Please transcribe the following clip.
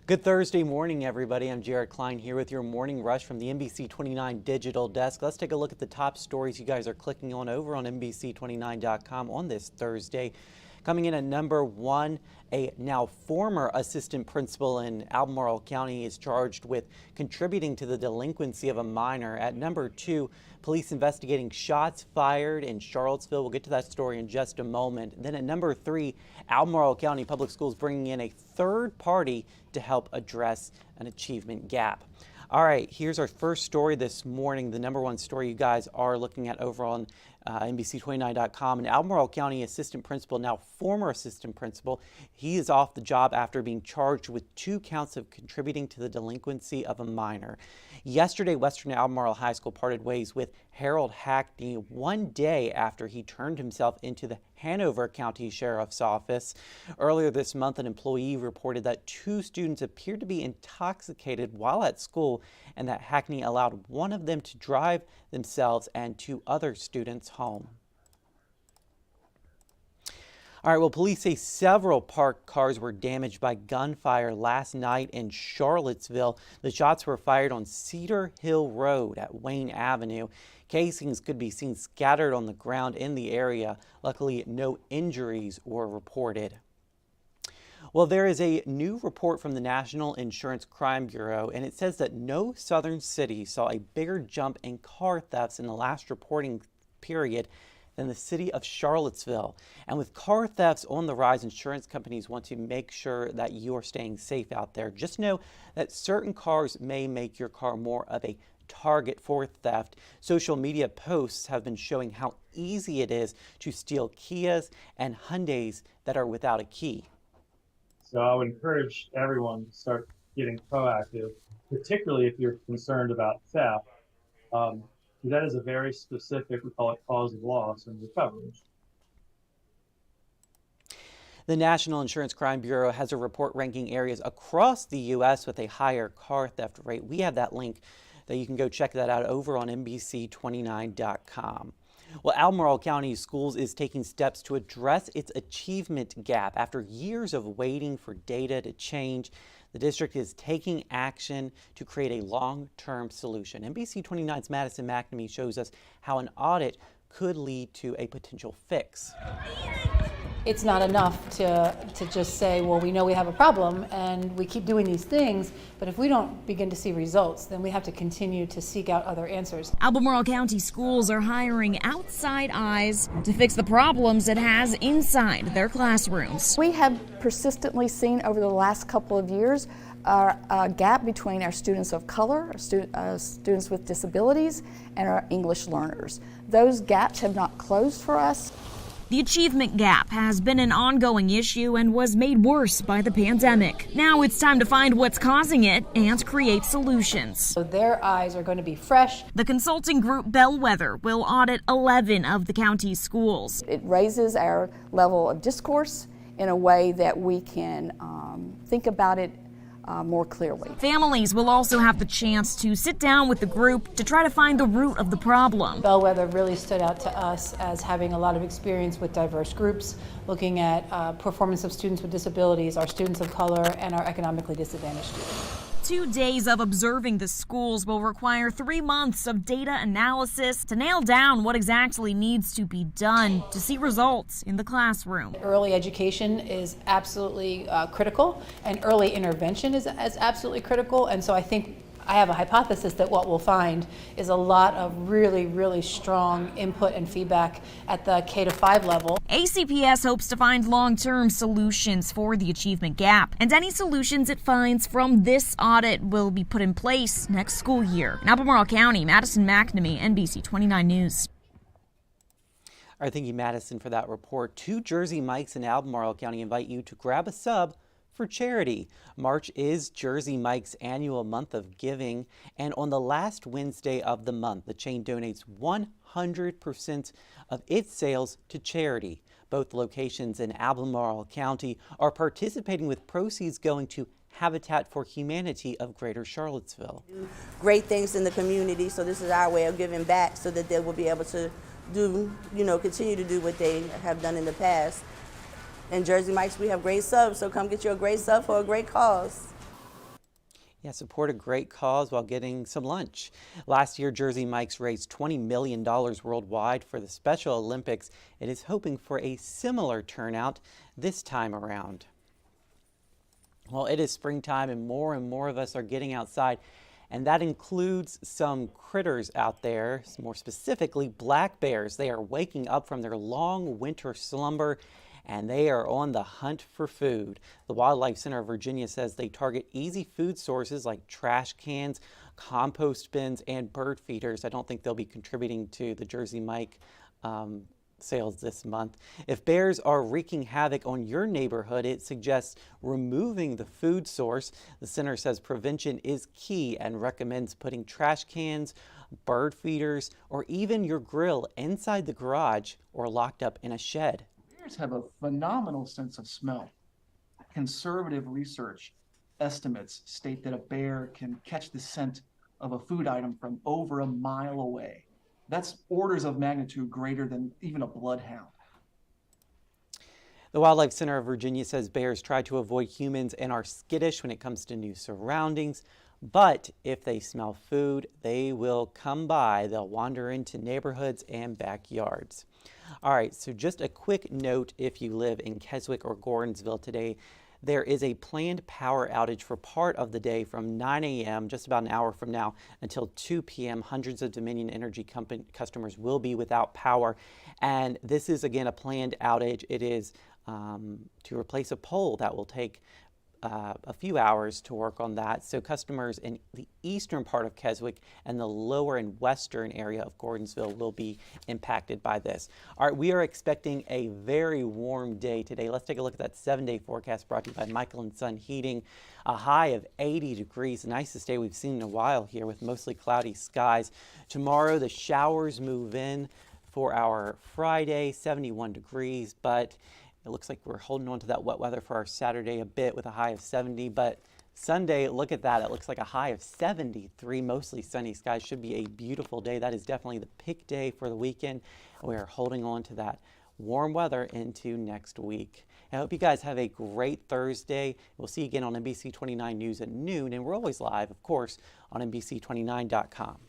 Good Thursday morning, everybody. I'm Jared Klein here with your morning rush from the NBC29 Digital Desk. Let's take a look at the top stories you guys are clicking on over on NBC29.com on this Thursday. Coming in at number one, a now former assistant principal in Albemarle County is charged with contributing to the delinquency of a minor. At number two, police investigating shots fired in Charlottesville. We'll get to that story in just a moment. Then at number three, Albemarle County Public Schools bringing in a third party to help address an achievement gap. All right, here's our first story this morning. The number one story you guys are looking at over on NBC29.com. An Albemarle County assistant principal, now former assistant principal, he is off the job after being charged with 2 counts of contributing to the delinquency of a minor. Yesterday, Western Albemarle High School parted ways with Harold Hackney 1 day after he turned himself into the Hanover County Sheriff's Office. Earlier this month, an employee reported that 2 students appeared to be intoxicated while at school and that Hackney allowed one of them to drive themselves and 2 other students home. All right, well, police say several parked cars were damaged by gunfire last night in Charlottesville. The shots were fired on Cedar Hill Road at Wayne Avenue. Casings could be seen scattered on the ground in the area. Luckily, no injuries were reported. Well, there is a new report from the National Insurance Crime Bureau, and it says that no southern city saw a bigger jump in car thefts in the last reporting period than the city of Charlottesville. And with car thefts on the rise, insurance companies want to make sure that you are staying safe out there. Just know that certain cars may make your car more of a target for theft. Social media posts have been showing how easy it is to steal Kias and Hyundais that are without a key. So I would encourage everyone to start getting proactive, particularly if you're concerned about theft. That is a very specific, we call it cause of loss and recovery. The National Insurance Crime Bureau has a report ranking areas across the U.S. with a higher car theft rate. We have that link that you can go check that out over on NBC29.com. Well, Albemarle County Schools is taking steps to address its achievement gap. After years of waiting for data to change, the district is taking action to create a long-term solution. NBC29's Madison McNamee shows us how an audit could lead to a potential fix. It's not enough to just say, well, we know we have a problem and we keep doing these things, but if we don't begin to see results, then we have to continue to seek out other answers. Albemarle County Schools are hiring outside eyes to fix the problems it has inside their classrooms. We have persistently seen over the last couple of years a gap between our students of color, our students with disabilities, and our English learners. Those gaps have not closed for us. The achievement gap has been an ongoing issue and was made worse by the pandemic. Now it's time to find what's causing it and create solutions. So their eyes are going to be fresh. The consulting group Bellwether will audit 11 of the county's schools. It raises our level of discourse in a way that we can think about it more clearly. Families will also have the chance to sit down with the group to try to find the root of the problem. Bellwether really stood out to us as having a lot of experience with diverse groups, looking at performance of students with disabilities, our students of color, and our economically disadvantaged students. 2 days of observing the schools will require 3 months of data analysis to nail down what exactly needs to be done to see results in the classroom. Early education is absolutely critical, and early intervention is absolutely critical, and so I think I have a hypothesis that what we'll find is a lot of really, really strong input and feedback at the K-5 level. ACPS hopes to find long-term solutions for the achievement gap, and any solutions it finds from this audit will be put in place next school year. In Albemarle County, Madison McNamee, NBC29 News. All right, thank you, Madison, for that report. 2 Jersey Mikes in Albemarle County invite you to grab a sub for charity. March is Jersey Mike's annual month of giving, and on the last Wednesday of the month, the chain donates 100% of its sales to charity. Both locations in Albemarle County are participating with proceeds going to Habitat for Humanity of Greater Charlottesville. Great things in the community, so this is our way of giving back so that they will be able to continue to do what they have done in the past. In Jersey Mike's, we have great subs, so come get you a great sub for a great cause. Yeah, support a great cause while getting some lunch. Last year, Jersey Mike's raised $20 million worldwide for the Special Olympics. It is hoping for a similar turnout this time around. Well, it is springtime and more of us are getting outside, and that includes some critters out there, more specifically black bears. They are waking up from their long winter slumber and they are on the hunt for food. The Wildlife Center of Virginia says they target easy food sources like trash cans, compost bins, and bird feeders. I don't think they'll be contributing to the Jersey Mike sales this month. If bears are wreaking havoc on your neighborhood, it suggests removing the food source. The center says prevention is key and recommends putting trash cans, bird feeders, or even your grill inside the garage or locked up in a shed. Bears have a phenomenal sense of smell. Conservative research estimates state that a bear can catch the scent of a food item from over a mile away. That's orders of magnitude greater than even a bloodhound. The Wildlife Center of Virginia says bears try to avoid humans and are skittish when it comes to new surroundings. But if they smell food, they will come by. They'll wander into neighborhoods and backyards. All right, so just a quick note if you live in Keswick or Gordonsville today. There is a planned power outage for part of the day from 9 a.m., just about an hour from now, until 2 p.m. Hundreds of Dominion Energy customers will be without power. And this is, again, a planned outage. It is to replace a pole that will take a few hours to work on that. So customers in the eastern part of Keswick and the lower and western area of Gordonsville will be impacted by this. All right, we are expecting a very warm day today. Let's take a look at that 7-day forecast brought to you by Michael & Son Heating. A high of 80 degrees, the nicest day we've seen in a while here with mostly cloudy skies. Tomorrow the showers move in for our Friday, 71 degrees, but it looks like we're holding on to that wet weather for our Saturday a bit with a high of 70, but Sunday, look at that. It looks like a high of 73, mostly sunny skies. Should be a beautiful day. That is definitely the pick day for the weekend. We are holding on to that warm weather into next week. I hope you guys have a great Thursday. We'll see you again on NBC29 News at noon, and we're always live, of course, on NBC29.com.